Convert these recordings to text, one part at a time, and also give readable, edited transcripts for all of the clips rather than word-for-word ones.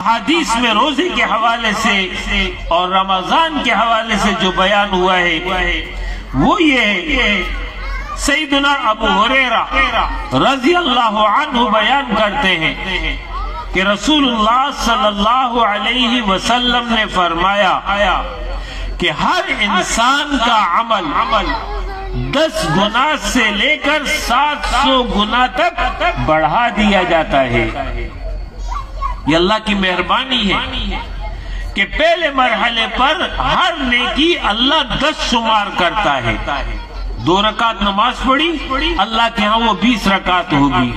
حدیث میں روزے کے حوالے سے اور رمضان کے حوالے سے جو بیان ہوا ہے وہ یہ ہے، سیدنا ابو ہریرہ رضی اللہ عنہ بیان کرتے ہیں کہ رسول اللہ صلی اللہ علیہ وسلم نے فرمایا کہ ہر انسان کا عمل 10 گنا سے لے کر 700 گنا تک بڑھا دیا جاتا ہے۔ یہ اللہ کی مہربانی ہے کہ پہلے مرحلے پر ہر نیکی اللہ 10 شمار کرتا ہے۔ 2 رکعت نماز پڑھی، اللہ کے ہاں وہ 20 رکعت ہوگی۔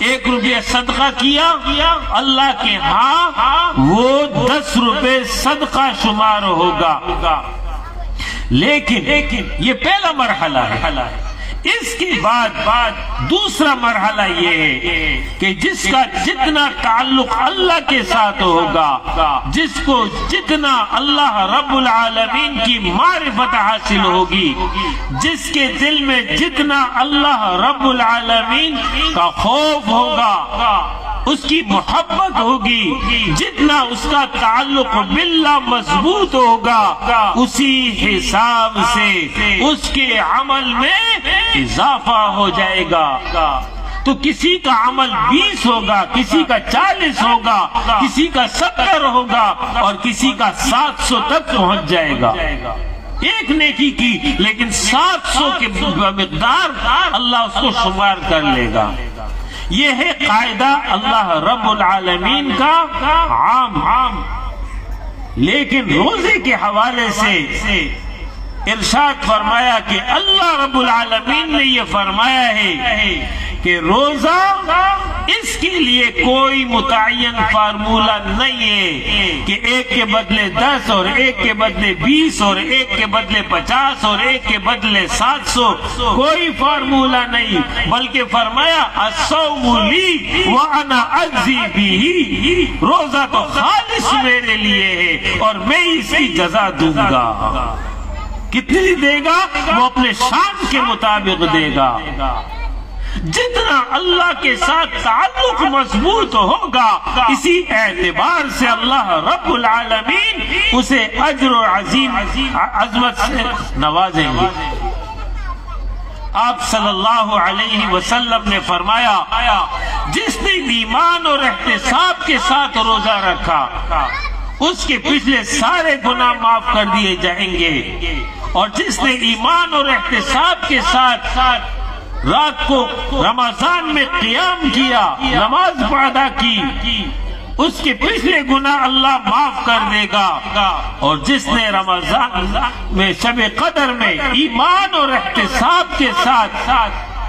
1 روپیہ صدقہ کیا، اللہ کے ہاں وہ 10 روپے صدقہ شمار ہوگا۔ لیکن یہ پہلا مرحلہ ہے۔ اس کے بعد دوسرا مرحلہ یہ ہے کہ جس کا جتنا تعلق اللہ کے ساتھ ہوگا، جس کو جتنا اللہ رب العالمین کی معرفت حاصل ہوگی، جس کے دل میں جتنا اللہ رب العالمین کا خوف ہوگا، اس کی محبت ہوگی، جتنا اس کا تعلق باللہ مضبوط ہوگا، اسی حساب سے اس کے عمل میں اضافہ ہو جائے گا۔ تو کسی کا عمل 20 ہوگا، کسی کا 40 ہوگا، کسی کا 70 ہوگا اور کسی کا 700 تک پہنچ جائے گا۔ ایک نیکی کی لیکن 700 کے مقدار اللہ اس کو شمار کر لے گا۔ یہ ہے قاعدہ اللہ رب العالمین کا عام۔ لیکن روزے کے حوالے سے ارشاد فرمایا کہ اللہ رب العالمین نے یہ فرمایا ہے کہ روزہ اس کے لیے کوئی متعین فارمولہ نہیں ہے کہ 1 کے بدلے 10 اور 1 کے بدلے 20 اور 1 کے بدلے 50 اور 1 کے بدلے 700، کوئی فارمولہ نہیں، بلکہ فرمایا الصوم لی وانا اجزی بہ، روزہ تو خالص میرے لیے ہے اور میں اس کی جزا دوں گا۔ کتنی دے گا؟ وہ اپنے شان کے مطابق دے گا۔ جتنا اللہ کے ساتھ تعلق مضبوط ہوگا، اسی اعتبار سے اللہ رب العالمین اسے اجر و عظمت سے نوازیں گے۔ آپ صلی اللہ علیہ وسلم نے فرمایا جس نے ایمان اور احتساب کے ساتھ روزہ رکھا، اس کے پچھلے سارے گناہ معاف کر دیے جائیں گے، اور جس نے ایمان اور احتساب کے ساتھ رات کو رمضان میں قیام کیا، نماز ادا کی، اس کے پچھلے گناہ اللہ معاف کر دے گا۔ اور جس نے رمضان میں شب قدر میں ایمان اور احتساب کے ساتھ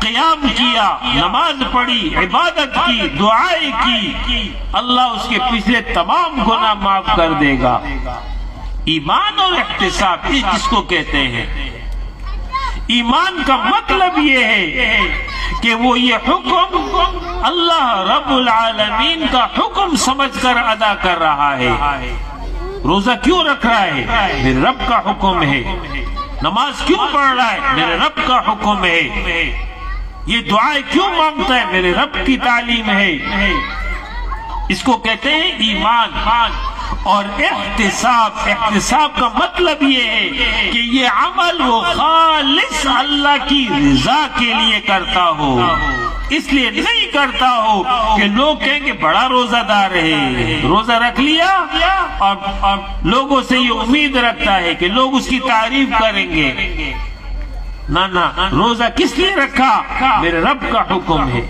قیام کیا، نماز پڑھی، عبادت کی، دعائیں کی، اللہ اس کے پچھلے تمام گناہ معاف کر دے گا۔ ایمان اور احتساب کس کو کہتے ہیں؟ ایمان کا مطلب یہ ہے کہ وہ یہ حکم اللہ رب العالمین کا حکم سمجھ کر ادا کر رہا ہے۔ روزہ کیوں رکھ رہا ہے؟ میرے رب کا حکم ہے۔ نماز کیوں پڑھ رہا ہے؟ میرے رب کا حکم ہے۔ یہ دعائیں کیوں مانگتا ہے؟ میرے رب کی تعلیم ہے۔ اس کو کہتے ہیں ایمان۔ اور احتساب کا مطلب یہ ہے کہ یہ عمل وہ خالص اللہ کی رضا کے لیے کرتا ہو، اس لیے نہیں کرتا ہو کہ لوگ کہیں گے بڑا روزہ دار ہے، روزہ رکھ لیا اور لوگوں سے یہ امید رکھتا ہے کہ لوگ اس کی تعریف کریں گے۔ نہ، روزہ کس لیے رکھا؟ میرے رب کا حکم ہے،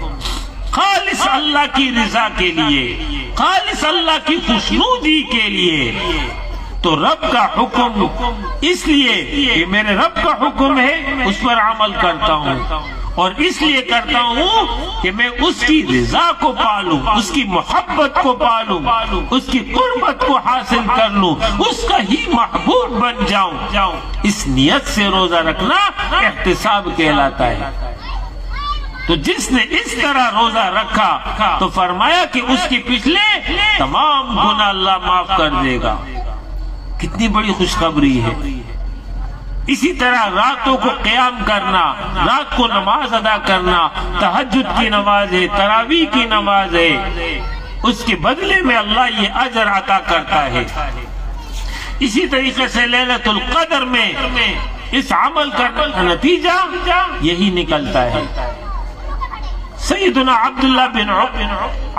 خالص اللہ کی رضا کے لیے، خالص اللہ کی خوشنودی کے لیے۔ تو رب کا حکم اس لیے کہ میرے رب کا حکم ہے، اس پر عمل کرتا ہوں، اور اس لیے کرتا ہوں کہ میں اس کی رضا کو پالوں، اس کی محبت کو پالوں، اس کی قربت کو حاصل کر لوں، اس کا ہی محبوب بن جاؤں۔ اس نیت سے روزہ رکھنا احتساب کہلاتا ہے۔ تو جس نے اس طرح روزہ رکھا تو فرمایا کہ اس کے پچھلے تمام گناہ اللہ معاف کر دے گا۔ کتنی بڑی خوشخبری ہے۔ اسی طرح راتوں کو قیام کرنا، رات کو نماز ادا کرنا، تہجد کی نماز ہے، تراویح کی نماز ہے، اس کے بدلے میں اللہ یہ اجر عطا کرتا ہے۔ اسی طریقے سے لیلۃ القدر میں اس عمل کا نتیجہ یہی نکلتا ہے۔ سیدنا عبداللہ بن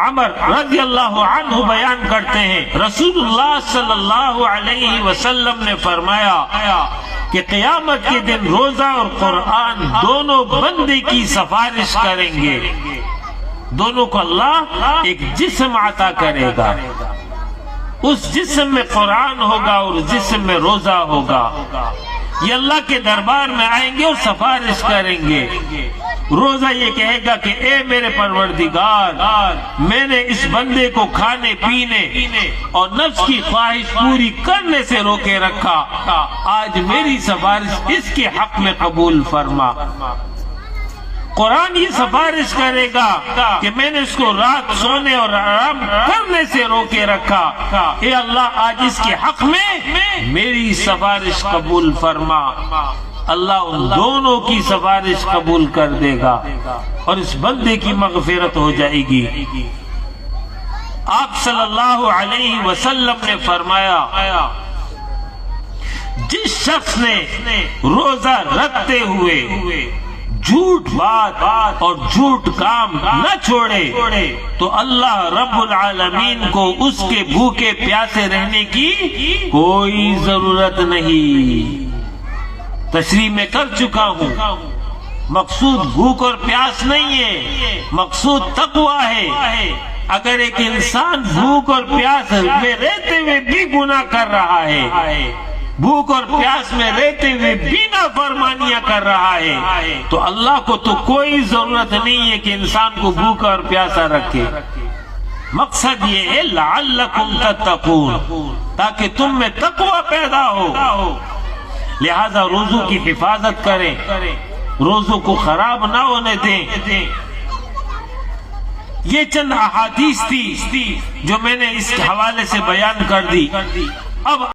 عمر رضی اللہ عنہ بیان کرتے ہیں، رسول اللہ صلی اللہ علیہ وسلم نے فرمایا کہ قیامت کے دن روزہ اور قرآن دونوں بندے کی سفارش کریں گے، دونوں کو اللہ ایک جسم عطا کرے گا، اس جسم میں قرآن ہوگا اور اس جسم میں روزہ ہوگا۔ یہ اللہ کے دربار میں آئیں گے اور سفارش کریں گے۔ روزہ یہ کہے گا کہ اے میرے پروردگار، میں نے اس بندے کو کھانے پینے اور نفس کی خواہش پوری کرنے سے روکے رکھا، آج میری سفارش اس کے حق میں قبول فرما۔ قرآن یہ سفارش کرے گا کہ میں نے اس کو رات سونے اور آرام کرنے سے روکے رکھا، اے اللہ آج اس کے حق میں میری سفارش قبول فرما۔ اللہ ان دونوں کی سفارش قبول کر دے گا اور اس بندے کی مغفرت ہو جائے گی۔ آپ صلی اللہ علیہ وسلم نے فرمایا، جس شخص نے روزہ رکھتے ہوئے جھوٹ بات اور جھوٹ کام نہ چھوڑے تو اللہ رب العالمین کو اس کے بھوکے پیاسے رہنے کی کوئی ضرورت نہیں۔ تشریح میں کر چکا ہوں، مقصود بھوک اور پیاس نہیں ہے، مقصود تقویٰ ہے۔ اگر ایک انسان بھوک اور پیاس میں رہتے ہوئے بھی گناہ کر رہا ہے، بھوک اور پیاس میں رہتے ہوئے بھی نافرمانیاں کر رہا ہے، تو اللہ کو تو کوئی ضرورت نہیں ہے کہ انسان کو بھوکا اور پیاسا رکھے۔ مقصد یہ ہے لعلکم تتقون، تاکہ تم میں تقوی پیدا ہو۔ لہذا روزوں کی حفاظت کریں، روزوں کو خراب نہ ہونے دیں۔ یہ چند احادیث تھی جو میں نے اس حوالے سے بیان کر دی۔ اب